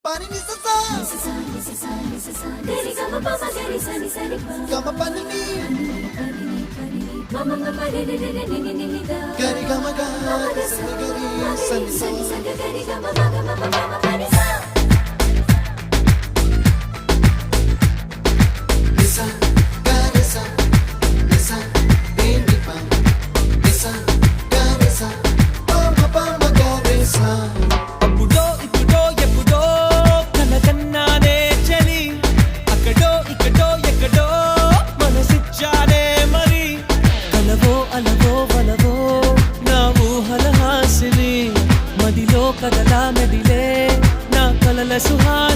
Pani ni sa sa gari ga ma pa ma gari sa ni pa ga ma pa ni ma ma ma pa re re re ni ni ni da gari ga ma ga sa gari sa ni sa gari ga ma ma ga ma pa ma pa ni sa ni sa ga re sa ni sa ni pa ni sa ga re sa pa ma ga re sa కదలా మెదిలే నా కలల సుహాసిని